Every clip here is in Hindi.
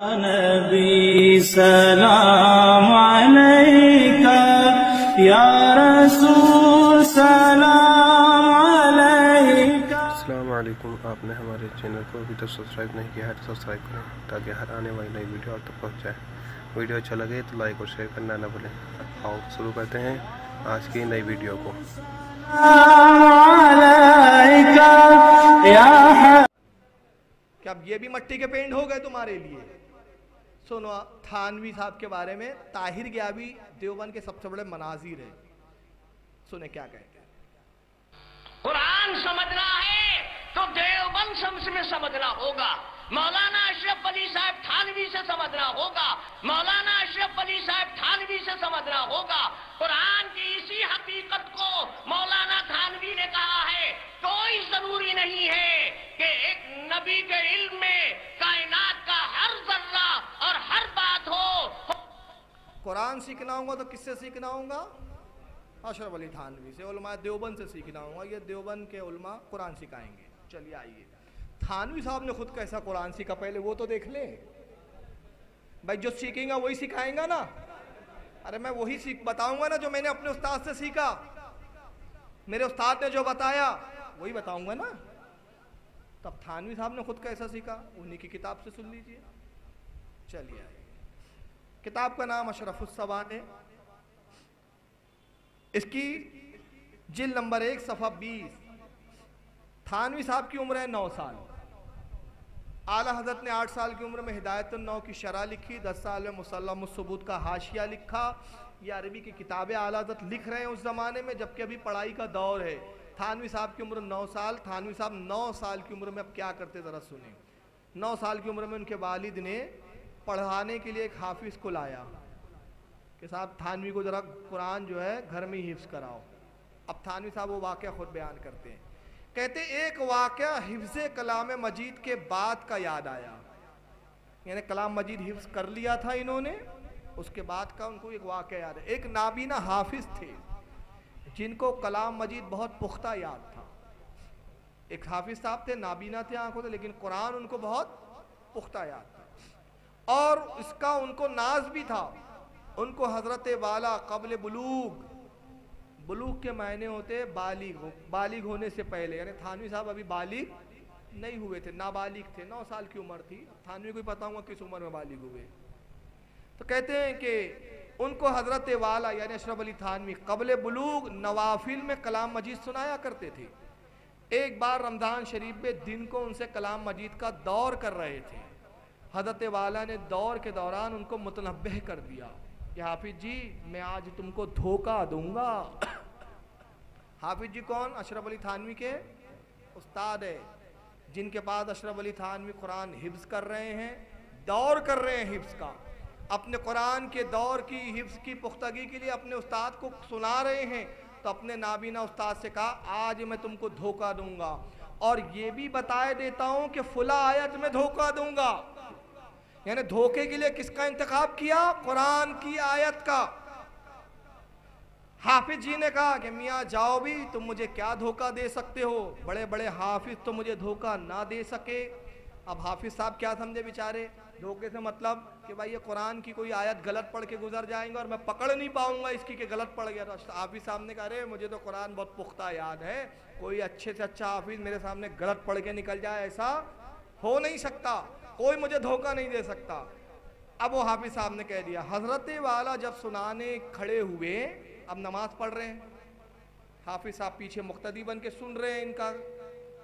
नबी सलाम अलैका या रसूल सलाम अलैका। अस्सलाम वालेकुम। आपने हमारे चैनल को अभी तक सब्सक्राइब नहीं किया है तो सब्सक्राइब करें ताकि हर आने वाली नई वीडियो आप तक पहुँच जाए। वीडियो अच्छा लगे तो लाइक और शेयर करना ना भूलें। आओ शुरू करते हैं आज की नई वीडियो को। क्या अब ये भी मट्टी के पेंट हो गए तुम्हारे लिए? सुनो थानवी साहब के बारे में। ताहिर ग्याबी देवबंद के सबसे बड़े मनाजिर है। सुने क्या कहते हैं। कुरान समझना है तो देवबंद शम्स में समझना होगा। मौलाना अशरफ अली साहब थानवी से समझना होगा। मौलाना अशरफ अली साहब थानवी से समझना होगा। कुरान की इसी हकीकत को मौलाना थानवी ने कहा है, कोई जरूरी नहीं है कि एक नबी के इल्म में कायनात का हर जर्रा और हर बात हो। कुरान सीखना होगा तो किससे सीखना होगा? अशरफ अली थानवी से। उलमा देवबंद से सीखना होगा। ये देवबंद के उलमा कुरान सिखाएंगे। चलिए आइए, थानवी साहब ने खुद कैसा कुरान सीखा पहले वो तो देख ले भाई। जो सीखेगा वही सिखाएगा ना। अरे मैं वही सीख बताऊंगा ना जो मैंने अपने उस्ताद से सीखा। मेरे उस्ताद ने जो बताया वही बताऊंगा ना। तब थानवी साहब ने खुद कैसा सीखा उन्हीं की किताब से सुन लीजिए। चलिए आइए, किताब का नाम अशरफुस सवान है। इसकी जिल्द नंबर 1 सफ़ा 20। थानवी साहब की उम्र है 9 साल। आला हजरत ने 8 साल की उम्र में हिदायतुन नौ की शरह लिखी। 10 साल में मुसल्लमुस सुबूत का हाशिया लिखा। ये अरबी की किताबें आला हजरत लिख रहे हैं उस ज़माने में जबकि अभी पढ़ाई का दौर है। थानवी साहब की उम्र 9 साल। थानवी साहब 9 साल की उम्र में अब क्या करते ज़रा सुने। 9 साल की उम्र में उनके वालिद ने पढ़ाने के लिए एक हाफिज़ को लाया कि साहब थानवी को ज़रा कुरान जो है घर में ही हिफ्ज़ कराओ। अब थानवी साहब वो वाक़या खुद बयान करते हैं। कहते एक वाक़या हिफ्ज़ कलाम मजीद के बाद का याद आया। यानी कलाम मजीद हिफ्ज़ कर लिया था इन्होंने, उसके बाद का उनको एक वाक़या याद है। एक नाबीना हाफिज़ थे जिनको कलाम मजीद बहुत पुख्ता याद था। एक हाफिज़ साहब थे, नाबीना थे आंखों से, लेकिन कुरान उनको बहुत पुख्ता याद था और इसका उनको नाज भी था। उनको हज़रत वाला क़ब्ल बुलूग, बुलूग के मायने होते बालिग होने से पहले, यानी थानवी साहब अभी बालिग नहीं हुए थे, नाबालिग थे। 9 साल की उम्र थी। थानवी को पता होगा किस उम्र में बालिग हुए। तो कहते हैं कि उनको हज़रत वाला यानी अशरफ अली थानवी क़ब्ल बुलूग नवाफिल में कलाम मजीद सुनाया करते थे। एक बार रमज़ान शरीफ में दिन को उनसे कलाम मजीद का दौर कर रहे थे। हज़रत वाला ने दौर के दौरान उनको मुतनब्बह कर दिया कि हाफिज जी मैं आज तुमको धोखा दूंगा। हाफिज जी कौन? अशरफ अली थानवी के उस्ताद है जिनके पास अशरफ अली थानवी कुरान हिफ्ज़ कर रहे हैं, दौर कर रहे हैं हिफ्ज़ का। अपने कुरान के दौर की हिफ्ज़ की पुख्तगी के लिए अपने उस्ताद को सुना रहे हैं। तो अपने नाबीना उस्ताद से कहा आज मैं तुमको धोखा दूंगा और ये भी बताए देता हूँ कि फुला आयत में धोखा दूंगा। यानी धोखे के लिए किसका इंतखाब किया? कुरान की आयत का। हाफिज जी ने कहा कि मियाँ जाओ भी, तुम मुझे क्या धोखा दे सकते हो? बड़े बड़े हाफिज तो मुझे धोखा ना दे सके। अब हाफिज साहब क्या समझे बेचारे? धोखे से मतलब कि भाई ये कुरान की कोई आयत गलत पढ़ के गुजर जाएंगे और मैं पकड़ नहीं पाऊंगा इसकी कि गलत पढ़ गया। तो हाफिज साहब ने कहा अरे मुझे तो कुरान बहुत पुख्ता याद है, कोई अच्छे से अच्छा हाफिज मेरे सामने गलत पढ़ के निकल जाए ऐसा हो नहीं सकता, कोई मुझे धोखा नहीं दे सकता। अब वो हाफिज साहब ने कह दिया। हजरत वाला जब सुनाने खड़े हुए, अब नमाज पढ़ रहे हैं, हाफिज साहब पीछे मुक्तदी बन के सुन रहे हैं इनका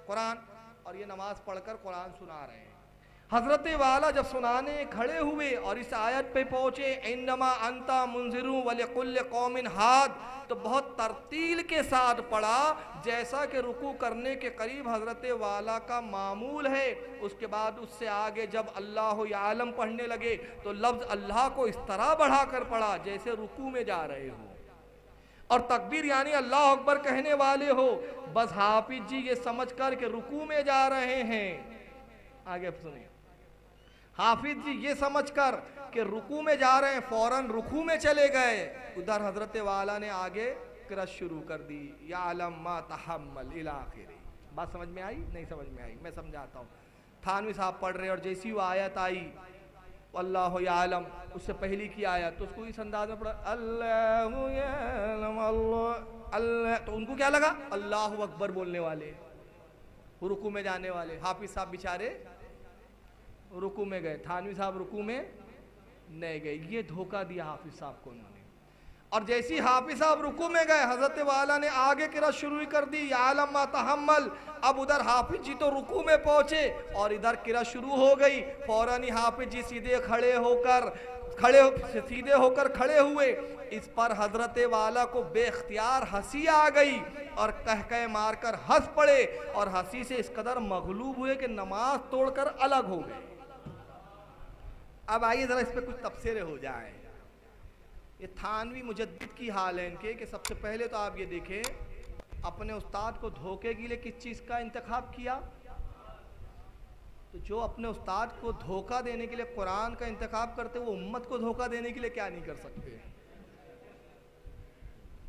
कुरान और ये नमाज पढ़कर कुरान सुना रहे हैं। हजरत वाला जब सुनाने खड़े हुए और इस आयत पे पहुंचे इन्नमा अंता मुंजिरू वलिकुल्ल कौमिन हाद, तो बहुत तरतील के साथ पढ़ा जैसा कि रुकू करने के करीब हजरत वाला का मामूल है। उसके बाद उससे आगे जब अल्लाह या आलम पढ़ने लगे तो लफ्ज़ अल्लाह को इस तरह बढ़ाकर पढ़ा जैसे रुकू में जा रहे हो और तकबीर यानी अल्लाह अकबर कहने वाले हो। बस हाफिज जी ये समझ कर के रुकू में जा रहे हैं, आगे सुनिए, हाफिज जी ये समझकर कि रुकू में जा रहे हैं फौरन रुकू में चले गए। उधर हजरत वाला ने आगे किरात शुरू कर दी, या अलम मा तहम्मल इला आखिरी। बात समझ में आई? नहीं समझ में आई, मैं समझाता हूँ। थानवी साहब पढ़ रहे और जैसी वो आयत आई अल्लाह यालम, उससे पहली की आयत तो उसको इस अंदाज में पढ़ा अल्लाहु यालम अल्लाह, तो उनको क्या लगा अल्लाहु अकबर बोलने वाले, रुकू में जाने वाले। हाफिज साहब बेचारे रुकू में गए, थानवी साहब रुकू में नहीं गए। ये धोखा दिया हाफिज साहब को उन्होंने। और जैसी हाफिज साहब रुकू में गए, हजरत वाला ने आगे किरात शुरू कर दी या आलम मा तहम्मल। अब उधर हाफिज जी तो रुकू में पहुंचे और इधर किरात शुरू हो गई। फौरन ही हाफिज जी सीधे खड़े हुए। इस पर हजरत वाला को बेख्तियार हंसी आ गई और कह मारकर हंस पड़े और हंसी से इस कदर मगलूब हुए कि नमाज तोड़कर अलग हो गए। अब आइए जरा इस पे कुछ तबसरे हो जाए। ये थानवी मुजद्दिद की हाल है इनके कि सबसे पहले तो आप ये देखें अपने उस्ताद को धोखे के लिए किस चीज़ का इंतखाब किया। तो जो अपने उस्ताद को धोखा देने के लिए कुरान का इंतखाब करते, वो उम्मत को धोखा देने के लिए क्या नहीं कर सकते।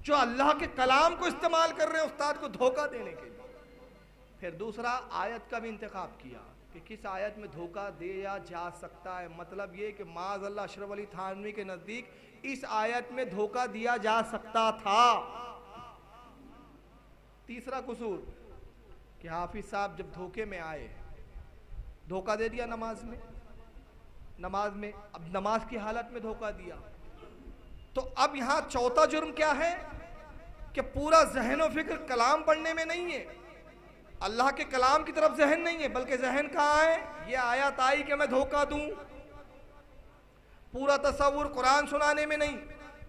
जो अल्लाह के कलाम को इस्तेमाल कर रहे हैं उस्ताद को धोखा देने के लिए। फिर दूसरा आयत का भी इंतखाब किया कि किस आयत में धोखा दिया जा सकता है। मतलब ये कि माज़अल्लाह अशरफ अली थानवी के नज़दीक इस आयत में धोखा दिया जा सकता था। तीसरा कसूर कि हाफिज साहब जब धोखे में आए, धोखा दे दिया नमाज में, अब नमाज की हालत में धोखा दिया। तो अब यहां चौथा जुर्म क्या है कि पूरा जहन और फिक्र कलाम पढ़ने में नहीं है, अल्लाह के कलाम की तरफ जहन नहीं है, बल्कि जहन कहाँ है, ये आयत आई कि मैं धोखा दूं। पूरा तसव्वुर कुरान सुनाने में नहीं,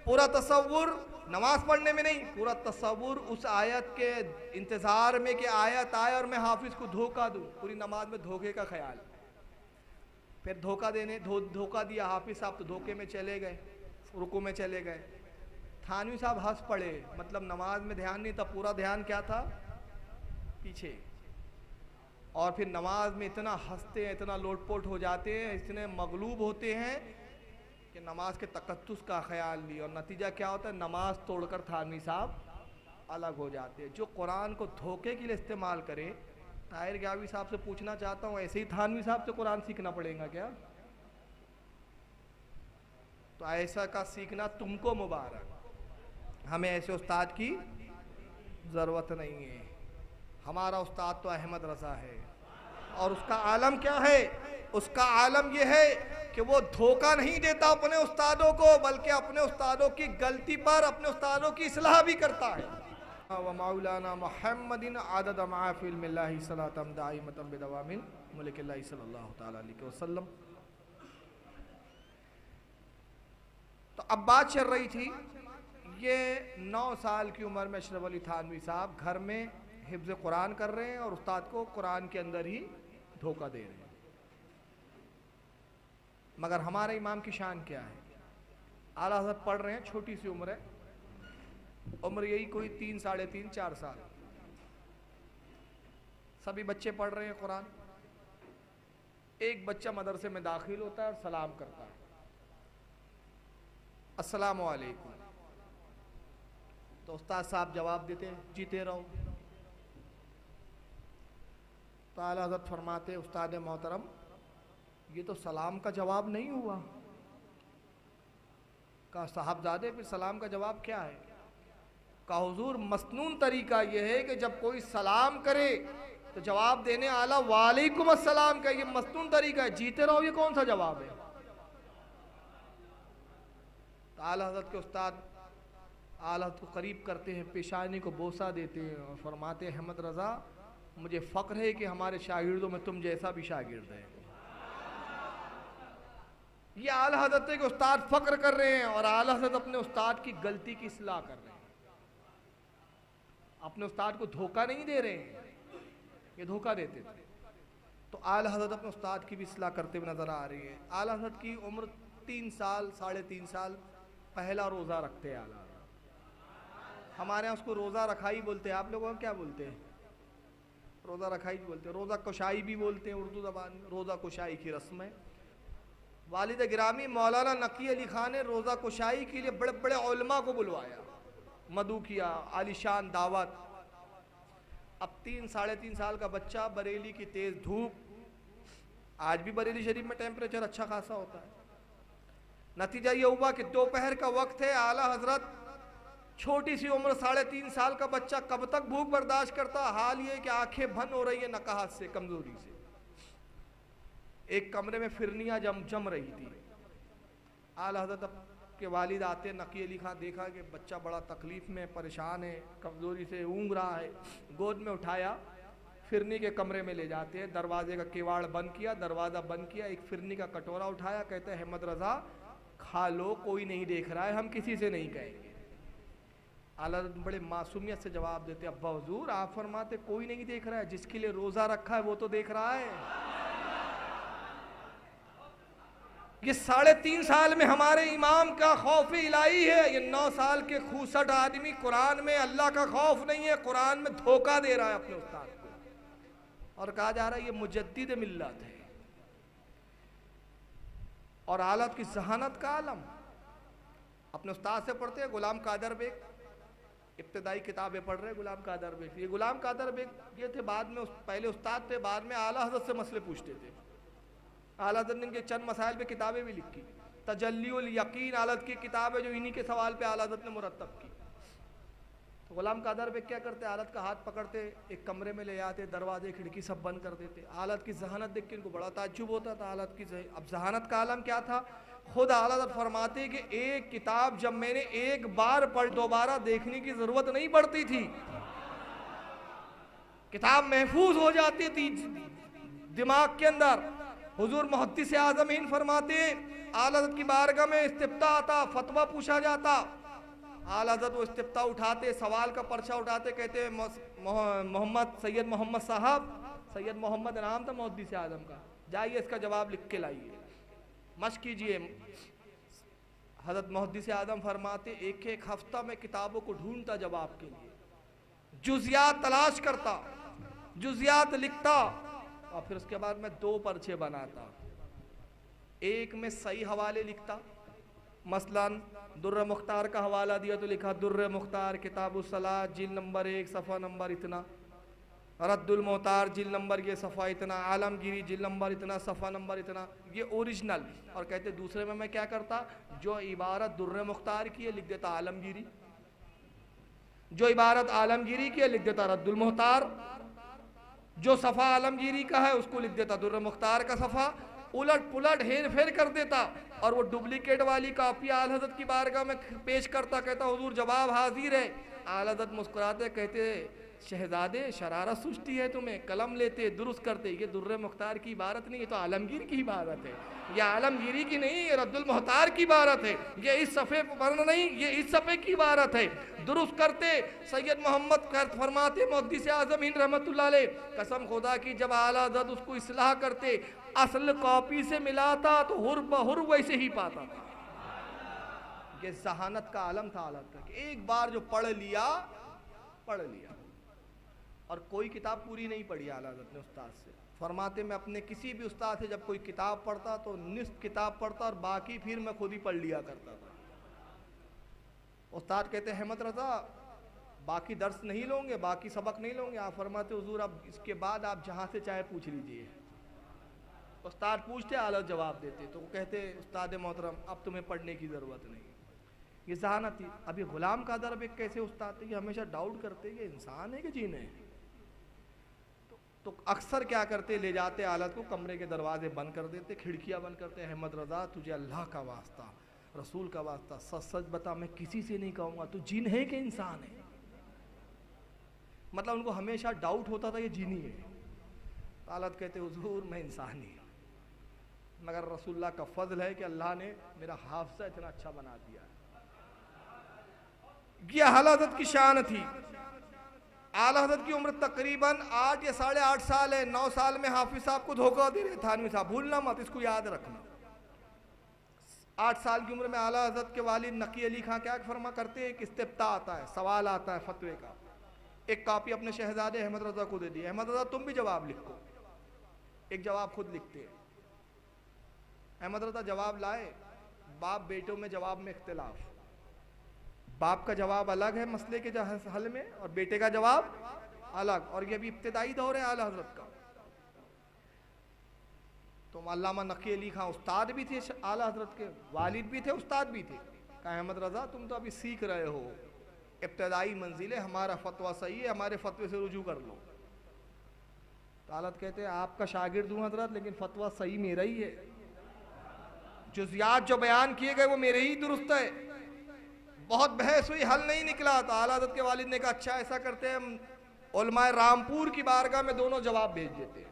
पूरा तसव्वुर नमाज पढ़ने में नहीं, पूरा तसव्वुर उस आयत के इंतजार में कि आयत आए और मैं हाफिज को धोखा दूं। पूरी नमाज में धोखे का ख्याल। फिर धोखा दिया हाफिज साहब तो धोखे में चले गए, रुकू में चले गए। थानवी साहब हंस पड़े, मतलब नमाज में ध्यान नहीं था, पूरा ध्यान क्या था पीछे। और फिर नमाज में इतना हंसते हैं, इतना लोटपोट हो जाते हैं, इतने मगलूब होते हैं कि नमाज के तकद्दुस का ख्याल नहीं। और नतीजा क्या होता है, नमाज तोड़कर थानवी साहब अलग हो जाते हैं। जो कुरान को धोखे के लिए इस्तेमाल करे, ताहिर ग्यावी साहब से पूछना चाहता हूँ, ऐसे ही थानवी साहब से कुरान सीखना पड़ेगा क्या? तो ऐसा का सीखना तुमको मुबारक, हमें ऐसे उस्ताद की ज़रूरत नहीं है। हमारा उस्ताद तो अहमद रज़ा है और उसका आलम क्या है, उसका आलम यह है कि वो धोखा नहीं देता अपने उस्तादों को, बल्कि अपने उस्तादों की गलती पर अपने उस्तादों की इस्लाह भी करता है। व मौलाना मुहम्मदिन आदद महफिल मिल्लाहि सलातम दाइमतम बिदवामिन मुल्किल्लाहि सल्लल्लाहु तआला अलैहि वसल्लम। तो अब बात चल रही थी, ये 9 साल की उम्र में अशरफ अली थानवी साहब घर में हिफ्ज़ कुरान कर रहे हैं और उस्ताद को कुरान के अंदर ही धोखा दे रहे हैं। मगर हमारे इमाम की शान क्या है, आला हज़रत पढ़ रहे हैं, छोटी सी उम्र है, उम्र यही कोई 3, साढ़े 3, 4 साल। सभी बच्चे पढ़ रहे हैं कुरान। एक बच्चा मदरसे में दाखिल होता है और सलाम करता है, अस्सलामु अलैकुम। तो उस्ताद साहब जवाब देते हैं, जीते रहो। तो आला हज़रत फरमाते, उस्ताद मोहतरम ये तो सलाम का जवाब नहीं हुआ। कहा साहबजादे फिर सलाम का जवाब क्या है? कहा हुजूर मसनून तरीका यह है कि जब कोई सलाम करे तो जवाब देने आला वालेकुम अस्सलाम का, ये मसनून तरीका है, जीते रहो ये कौन सा जवाब है? तो आला हज़रत के उस्ताद आला हज़रत को करीब करते हैं, पेशानी को बोसा देते हैं और फरमाते हैं, अहमद रज़ा मुझे फ़ख्र है कि हमारे शागिर्दों में तुम जैसा भी शागिर्द है। ये आला हज़रत के उस्ताद फ़ख्र कर रहे हैं और आला हज़रत अपने उस्ताद की गलती की इस्लाह कर रहे हैं, अपने उस्ताद को धोखा नहीं दे रहे हैं, ये धोखा देते थे। तो आला हज़रत अपने उस्ताद की भी इस्लाह करते हुए नज़र आ रही है। आला हज़रत की उम्र 3 साल, साढ़े 3 साल। पहला रोज़ा रखते हैं आला हज़रत। हमारे यहाँ उसको रोज़ा रखाई बोलते हैं, आप लोगों को क्या बोलते हैं? रोज़ा रखाई बोलते हैं, रोज़ा कुशाई भी बोलते हैं उर्दू ज़बान में। रोज़ा कुशाई की रस्म है। वालिद गिरामी मौलाना नकी अली खान ने रोज़ा कुशाई के लिए बड़े बड़े उलमा को बुलवाया, मदू किया, आलिशान दावत। अब 3, साढ़े 3 साल का बच्चा, बरेली की तेज़ धूप, आज भी बरेली शरीफ में टेम्परेचर अच्छा खासा होता है, नतीजा ये हुआ कि दोपहर का वक्त है, आला हजरत छोटी सी उम्र 3.5 साल का बच्चा कब तक भूख बर्दाश्त करता। हाल ये कि आंखें बंद हो रही है नकाहत से, कमजोरी से। एक कमरे में फिरनियां जम रही थी। आला हजरत के वालिद आते, नकी अली खां देखा कि बच्चा बड़ा तकलीफ में परेशान है, कमजोरी से ऊँग रहा है, गोद में उठाया, फिरनी के कमरे में ले जाते हैं, दरवाजे का किवाड़ बंद किया, दरवाज़ा बंद किया, एक फिरनी का कटोरा उठाया, कहते हैं अहमद रजा खा लो, कोई नहीं देख रहा है, हम किसी से नहीं कहेंगे। आला हज़रत बड़े मासूमियत से जवाब देते, अब्बा हुजूर आप फरमाते कोई नहीं देख रहा है, जिसके लिए रोज़ा रखा है वो तो देख रहा है। ये 3.5 साल में हमारे इमाम का खौफ इलाही है, ये 9 साल के खूसट आदमी कुरान में अल्लाह का खौफ नहीं है, कुरान में धोखा दे रहा है अपने उस्ताद को, और कहा जा रहा है ये मुजद्दिद मिल्लत है। और हालत की जहानत का आलम। अपने उस्ताद से पढ़ते हैं, गुलाम कादर बेग, इब्तदाई किताबें पढ़ रहे गुलाम कादर बेग। ये गुलाम कादर बेग ये थे, बाद में पहले उस्ताद थे, बाद में आला हज़रत से मसले पूछते थे। आला हज़रत ने इनके चंद मसाइल पे किताबें भी लिखी। तजल्लीउल यकीन आला हज़रत की किताब है, जो इन्हीं के सवाल पे आला हज़रत ने मुरत्तब की। तो गुलाम कादर बेग क्या करते, आलत का हाथ पकड़ते, एक कमरे में ले आते, दरवाजे खिड़की सब बंद कर देते। आलत की जहानत देख के इनको बड़ा ताज्जुब होता था। आलत की अब जहानत का आलम क्या था, खुद आलत फरमाते कि एक किताब जब मैंने एक बार पढ़, दोबारा देखने की जरूरत नहीं पड़ती थी, किताब महफूज हो जाती थी दिमाग के अंदर। हुजूर मुहद्दिस आज़म इन फरमाते, आलत की बारगाह में इस्तिफ्ता आता, फतवा पूछा जाता, आला हज़रत वो इस्तिफ्ता उठाते, सवाल का पर्चा उठाते, कहते मोहम्मद सैयद मोहम्मद साहब, सैयद मोहम्मद नाम था मुहद्दिस आज़म का, जाइए इसका जवाब लिख के लाइए, मश्क कीजिए। हज़रत मुहद्दिस आज़म फरमाते, एक एक हफ्ता में किताबों को ढूंढता जवाब के लिए, जुज़ियात तलाश करता, जुज़ियात लिखता, और फिर उसके बाद मैं 2 पर्चे बनाता। एक में सही हवाले लिखता, मसलन दुर्र मुख्तार का हवाला दिया तो लिखा दुर्र मुख्तार किताबुस सलात जिल्द नंबर 1 सफ़ा नंबर इतना, रद्दुल मोहतार जिल्द नंबर ये सफ़ा इतना, आलमगीरी जिल्द नंबर इतना, सफ़ा नंबर इतना, ये ओरिजिनल। और कहते दूसरे में मैं क्या करता, जो इबारत दुर्र मुख्तार की है लिख देता आलमगीरी, जो इबारत आलमगीरी की है लिख देता रद्दुल मोहतार, जो सफ़ा आलमगीरी का है उसको लिख देता दुर्र मुख्तार का सफ़ा, उलट पुलट हेर फेर कर देता, और वो डुप्लीकेट वाली कॉपी आला हज़रत की बारगाह में पेश करता, कहता हुजूर जवाब हाजिर है। आला हज़रत मुस्कुराते कहते, शहजादे शरारत सूझती है तुम्हें, कलम लेते दुरुस्त करते, ये दुर्र मुख्तार की इबारत नहीं, ये तो आलमगीर की इबारत है, ये आलमगीरी की नहीं, ये रद्दुल मोहतार की इबारत है, ये इस सफ़े पर नहीं, ये इस सफ़े की इबारत है। दुरुस्त करते सैयद मोहम्मद फरमाते मुहद्दिस आज़म हिंद रहमतुल्लाह अलैह, कसम खुदा की जब आला हज़रत उसको इस्लाह करते, असल कॉपी से मिलाता तो हुर बहुर वैसे ही पाता था। ये जहानत का आलम था आला हज़रत का, एक बार जो पढ़ लिया, और कोई किताब पूरी नहीं पढ़ी आला हज़रत ने उस्ताद से। फरमाते मैं अपने किसी भी उस्ताद से जब कोई किताब पढ़ता तो निस्फ किताब पढ़ता, और बाकी फिर मैं खुद ही पढ़ लिया करता था। उस्ताद कहते अहमद रज़ा बाकी दर्स नहीं लोगे, बाकी सबक नहीं लोगे? आप फरमाते हुजूर अब इसके बाद आप जहाँ से चाहे पूछ लीजिए। उस्ताद पूछते, आला जवाब देते, तो वो कहते उस्ताद मोहतरम अब तुम्हें पढ़ने की ज़रूरत नहीं। ये जहानत थी। अभी गुलाम कादर बेग कैसे उस्ताद थे, ये हमेशा डाउट करते ये इंसान है कि जीन है। तो अक्सर क्या करते, ले जाते आलत को, कमरे के दरवाजे बंद कर देते, खिड़कियां बंद करते, अहमद रज़ा तुझे अल्लाह का वास्ता, रसूल का वास्ता, सच सच बता, मैं किसी से नहीं कहूँगा तू जिन है कि इंसान है। मतलब उनको हमेशा डाउट होता था ये जिनी है। आलत कहते हुजूर मैं इंसान ही, मगर रसूलुल्लाह का फजल है कि अल्लाह ने मेरा हाफजा इतना अच्छा बना दिया। ये आला हज़रत की शान थी। आला हज़रत की उम्र तकरीबन 8 या 8.5 साल है। 9 साल में हाफिज साहब को धोखा दे रहे थानवी साहब, भूलना मत, इसको याद रखना। 8 साल की उम्र में आला हज़रत के वालिद नकी अली खां क्या फरमा करते, एक इस्तिफ्ता आता है, सवाल आता है फतवे का, एक कॉपी अपने शहजादे अहमद रज़ा को दे दी, अहमद रज़ा तुम भी जवाब लिखो। एक जवाब खुद लिखते हैं। अहमद रज़ा जवाब लाए, बाप बेटों में जवाब में इख्तिलाफ, बाप का जवाब अलग है मसले के हल में और बेटे का जवाब अलग, और ये भी इब्तिदाई दौर है आला हज़रत का। तो अल्लामा नकी अली खां उस्ताद भी थे, आला हजरत के वालिद भी थे, उस्ताद भी थे। कहा अहमद रज़ा तुम तो अभी सीख रहे हो, इब्तदाई मंजिल है, हमारा फतवा सही है, हमारे फतवे से रुजू कर लो। तो आलत कहते हैं आपका शागिर्द हूँ हजरत, लेकिन फतवा सही मेरा ही है, जुज़ियात जो बयान किए गए वो मेरे ही दुरुस्त है। बहुत बहस हुई, हल नहीं निकला। तो आला हज़रत के वालिद ने कहा अच्छा ऐसा करते हैं, उलमाए रामपुर की बारगाह में दोनों जवाब भेज देते हैं।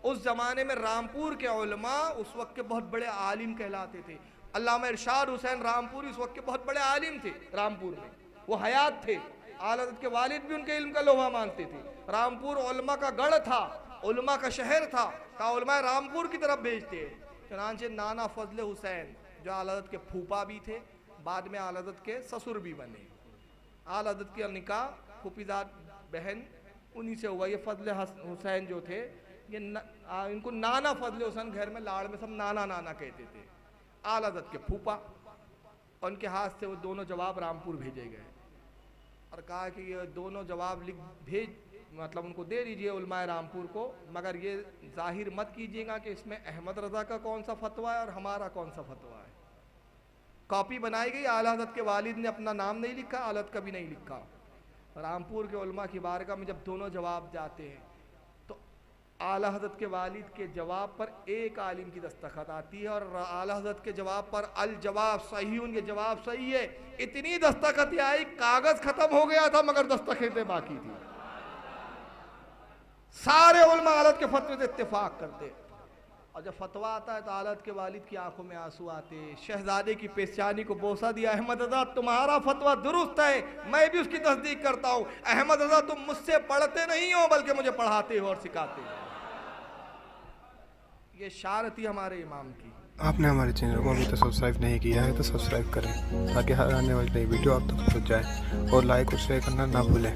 उस ज़माने में रामपुर के उलमा उस वक्त के बहुत बड़े आलिम कहलाते थे। अल्लामा इरशाद हुसैन रामपुरी उस वक्त के बहुत बड़े आलिम थे, रामपुर में वो हयात थे। आला हज़रत के वालिद भी उनके इल्म का लोहा मानते थे। रामपुर उलमा का गढ़ था, उलमा का शहर था। कहा उलमा रामपुर की तरफ भेजते हैं। चुनांचे नाना फजल हुसैन जो आला हज़रत के फूफा भी थे, बाद में आला हज़रत के ससुर भी बने। आला हज़रत का निकाह फूफीजाद बहन उन्हीं से हुआ। ये फजल हुसैन जो थे ये इनको नाना फजल हुसैन, घर में लाड़ में सब नाना नाना कहते थे। आला हज़रत के फूफा, उनके हाथ से वो दोनों जवाब रामपुर भेजे गए और कहा कि ये दोनों जवाब मतलब उनको दे दीजिए उलमाए रामपुर को, मगर ये जाहिर मत कीजिएगा कि इसमें अहमद रज़ा का कौन सा फतवा है और हमारा कौन सा फतवा है। कॉपी बनाई गई, आला हज़रत के वालिद ने अपना नाम नहीं लिखा, आला हज़रत का भी नहीं लिखा। रामपुर के उलमा की बारगाह में जब दोनों जवाब जाते हैं तो आला हज़रत के वालिद के जवाब पर एक आलिम की दस्तखत आती है और आला हज़रत के जवाब पर अल जवाब सही, उनके जवाब सही है। इतनी दस्तखतें आई, कागज़ ख़त्म हो गया था मगर दस्तखतें बाकी थी। सारे उलमा आला हज़रत के फतवे से इत्तेफाक करते और जब फतवा आता है तो आला हज़रत के वालिद की आंखों में आंसू आते। शहजादे की पेशानी को बोसा दिया, अहमद रज़ा तुम्हारा फतवा दुरुस्त है, मैं भी उसकी तस्दीक करता हूँ। अहमद रज़ा तुम मुझसे पढ़ते नहीं हो बल्कि मुझे पढ़ाते हो और सिखाते हो। ये शान थी हमारे इमाम की। आपने हमारे चैनल को अभी तक सब्सक्राइब नहीं किया है तो सब्सक्राइब करें ताकि हर आने वाली नई वीडियो आप तक पहुँच जाए और लाइक और शेयर करना ना भूलें।